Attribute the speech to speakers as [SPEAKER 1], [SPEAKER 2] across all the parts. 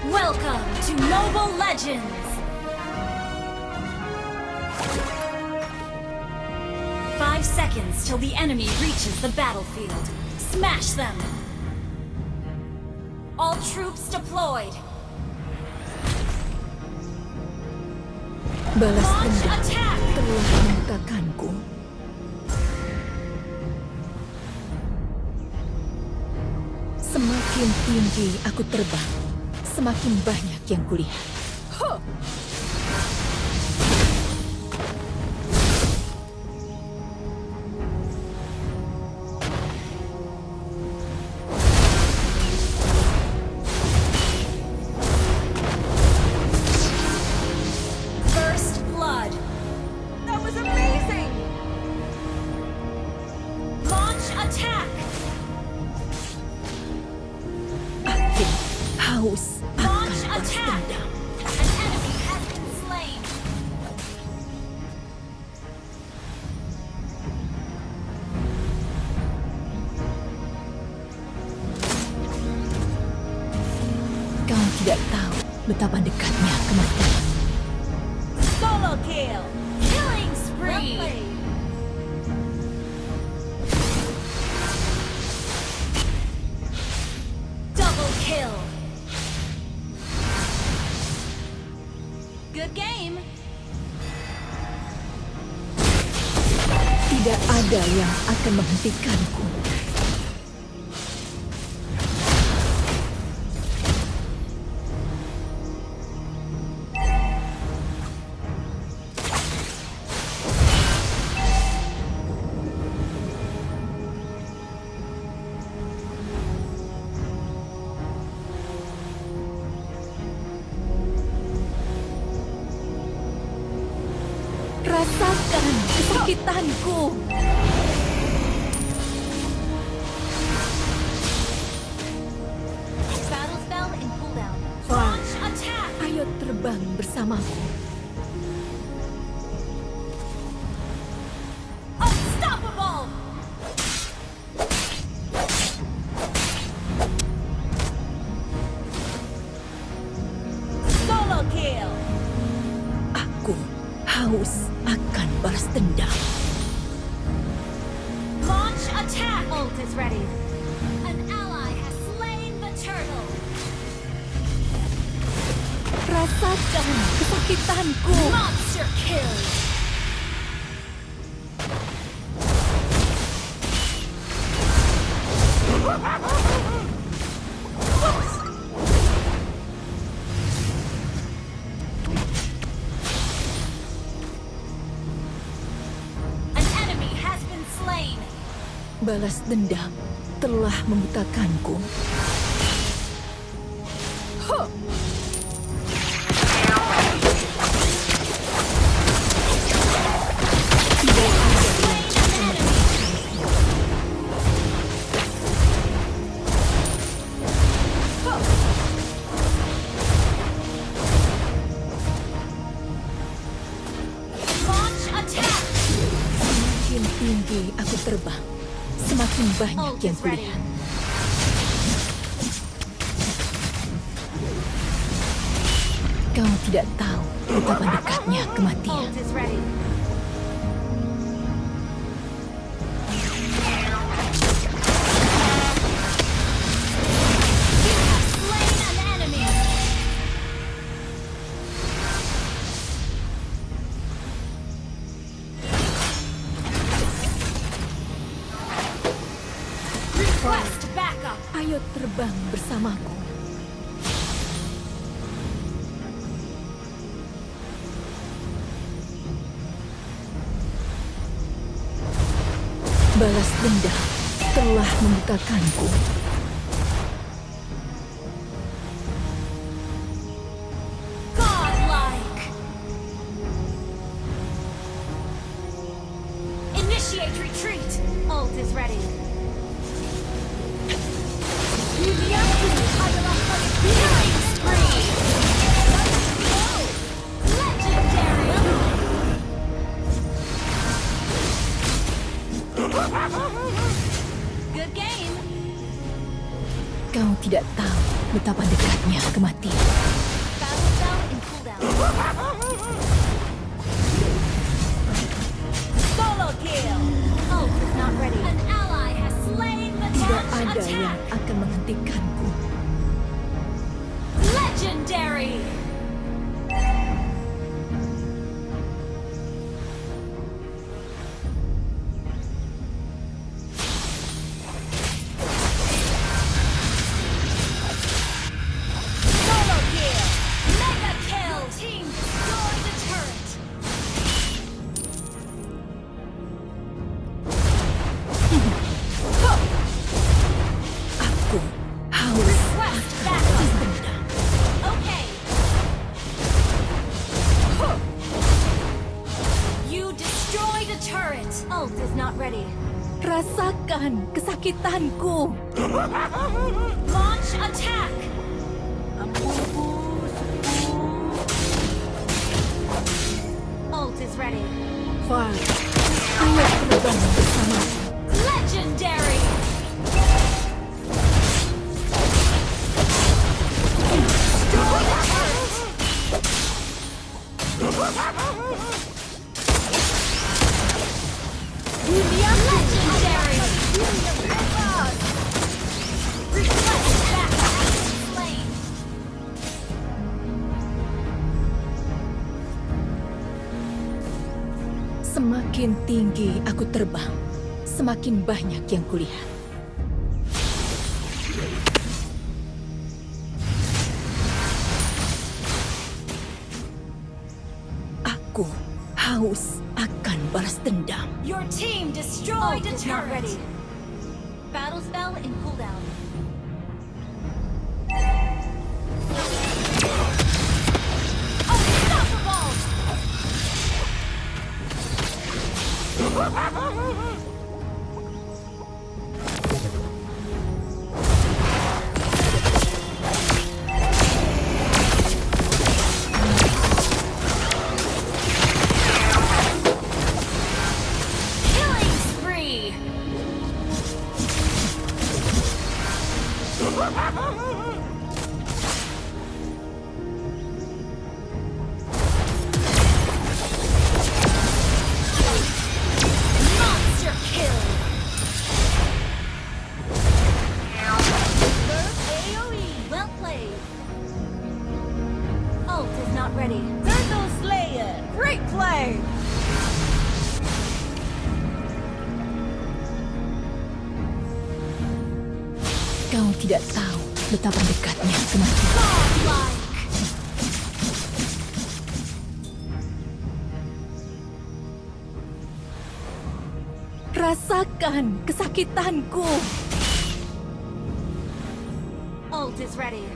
[SPEAKER 1] Welcome to Mobile Legends! 5 seconds till the enemy reaches the battlefield. Smash them! All troops deployed!
[SPEAKER 2] Balas
[SPEAKER 1] Launch
[SPEAKER 2] dendam
[SPEAKER 1] attack!
[SPEAKER 2] telah membutakanku. Semakin tinggi aku terbang, semakin banyak yang kulihat. Huh!
[SPEAKER 1] First blood! That was amazing! Launch attack!
[SPEAKER 2] Akhir haus akan
[SPEAKER 1] Launch
[SPEAKER 2] balas
[SPEAKER 1] attack!
[SPEAKER 2] dendam.
[SPEAKER 1] An enemy has been slain!
[SPEAKER 2] Kau tidak tahu betapa dekatnya kematian.
[SPEAKER 1] Solo kill! Killing spree! Double kill! Good game!
[SPEAKER 2] Tidak ada yang akan menghentikanku. Rasakan kesakitanku.
[SPEAKER 1] Battle spell in cooldown. Launch attack!
[SPEAKER 2] Ayo terbang bersamaku.
[SPEAKER 1] Unstoppable! Solo kill!
[SPEAKER 2] Aku haus akan balas dendam.
[SPEAKER 1] Launch attack! Ult is ready. An ally has slain the turtle.
[SPEAKER 2] Rasakan kesakitanku.
[SPEAKER 1] Monster kill! An enemy has been slain.
[SPEAKER 2] Balas dendam telah membutakanku. Huh! Tidak ada yang
[SPEAKER 1] Slain an enemy. Launch attack!
[SPEAKER 2] Semakin tinggi aku terbang, semakin banyak
[SPEAKER 1] Ult
[SPEAKER 2] yang
[SPEAKER 1] is ready.
[SPEAKER 2] kulihat. Kau tidak tahu betapa dekatnya kematian.
[SPEAKER 1] Ult is ready. You have slain an enemy. Request backup.
[SPEAKER 2] Ayo terbang bersamaku. Balas dendam telah membutakanku.
[SPEAKER 1] Godlike. Initiate retreat. Ult is ready. Killing spree. Legendary. Good game.
[SPEAKER 2] Kau tidak tahu betapa dekatnya kematian.
[SPEAKER 1] Battle spell in cooldown. Solo kill. Ult is not ready. An ally has slain the
[SPEAKER 2] Tidak
[SPEAKER 1] March
[SPEAKER 2] ada
[SPEAKER 1] attack.
[SPEAKER 2] yang akan menghentikanku.
[SPEAKER 1] Legendary. Solo kill. Mega kill. Team destroy the turret.
[SPEAKER 2] Aku haus
[SPEAKER 1] Request backup.
[SPEAKER 2] dendam.
[SPEAKER 1] Okay. You destroyed a turret. Ult is not ready.
[SPEAKER 2] Rasakan kesakitanku.
[SPEAKER 1] Launch attack. Ult is ready.
[SPEAKER 2] Far, ayo terbang bersamaku.
[SPEAKER 1] Legendary. Destroy the turret. Legendary. Request backup. Slain.
[SPEAKER 2] Semakin tinggi aku terbang, semakin banyak yang kulihat. Aku haus akan balas dendam.
[SPEAKER 1] Your team destroyed a turret. Ready. Battle spell in cooldown. Unstoppable! Killing spree! Monster kill! First AoE! Well played. Ult is not ready. Turtle Slayer! Great play!
[SPEAKER 2] Kau tidak tahu betapa dekatnya kematian.
[SPEAKER 1] Godlike!
[SPEAKER 2] Rasakan kesakitanku.
[SPEAKER 1] Ult is ready.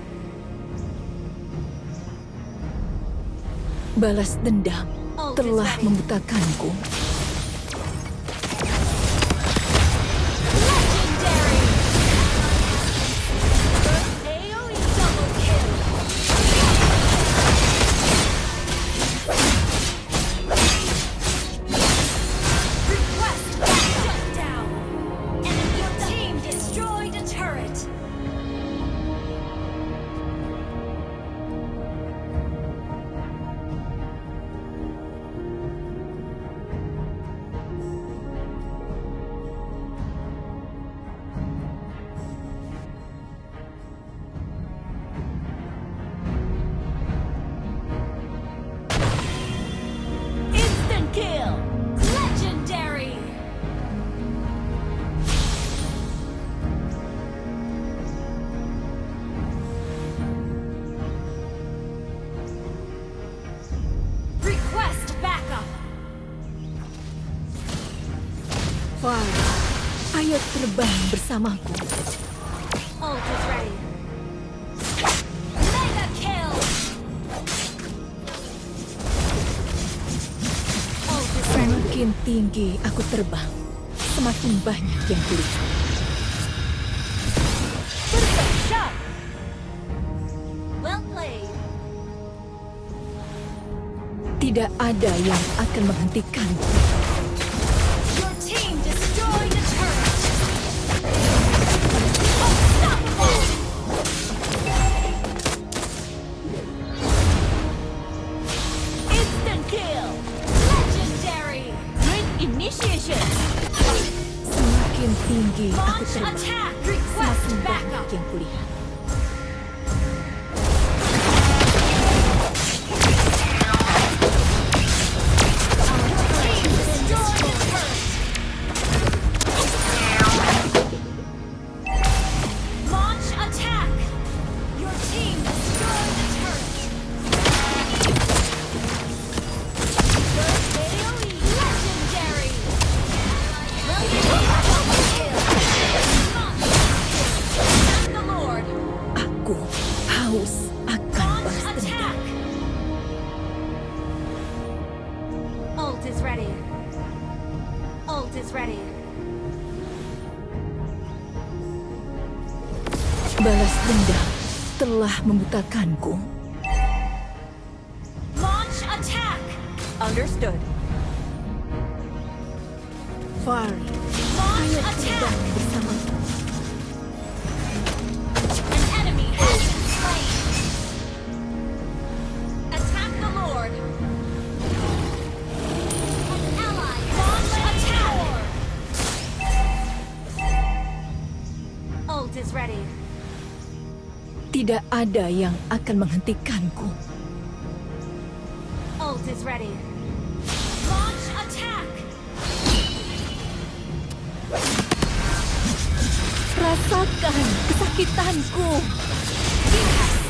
[SPEAKER 2] Balas dendam
[SPEAKER 1] Ult is
[SPEAKER 2] telah
[SPEAKER 1] ready.
[SPEAKER 2] membutakanku.
[SPEAKER 1] Legendary! First AoE double kill! Request shut down! Enemy team destroyed a turret! Instant kill! Legendary! Request backup!
[SPEAKER 2] Far, ayo terbang bersamaku.
[SPEAKER 1] Ult is ready. Mega kill! Ult is ready.
[SPEAKER 2] Semakin tinggi aku terbang, semakin banyak yang kulihat.
[SPEAKER 1] Perfect shot! Well played.
[SPEAKER 2] Tidak ada yang akan menghentikanku.
[SPEAKER 1] Your team destroyed a turret. Unstoppable!
[SPEAKER 2] Semakin
[SPEAKER 1] Back
[SPEAKER 2] banyak
[SPEAKER 1] up.
[SPEAKER 2] yang kulihat.
[SPEAKER 1] Launch attack! Your team destroyed the turret! Legendary! Attack the Lord!
[SPEAKER 2] Aku haus akan
[SPEAKER 1] Launch
[SPEAKER 2] balas dendam.
[SPEAKER 1] attack! Ult is ready. Ult is ready.
[SPEAKER 2] Balas dendam telah membutakanku.
[SPEAKER 1] Launch attack!
[SPEAKER 2] Understood. Fari,
[SPEAKER 1] Launch
[SPEAKER 2] ayo
[SPEAKER 1] attack!
[SPEAKER 2] terbang bersamaku.
[SPEAKER 1] An enemy has been slain. Attack the Lord. An ally launch attack. Ult is ready.
[SPEAKER 2] Tidak ada yang akan menghentikanku.
[SPEAKER 1] Ult is ready. Launch attack.
[SPEAKER 2] Rasakan kesakitanku.
[SPEAKER 1] You have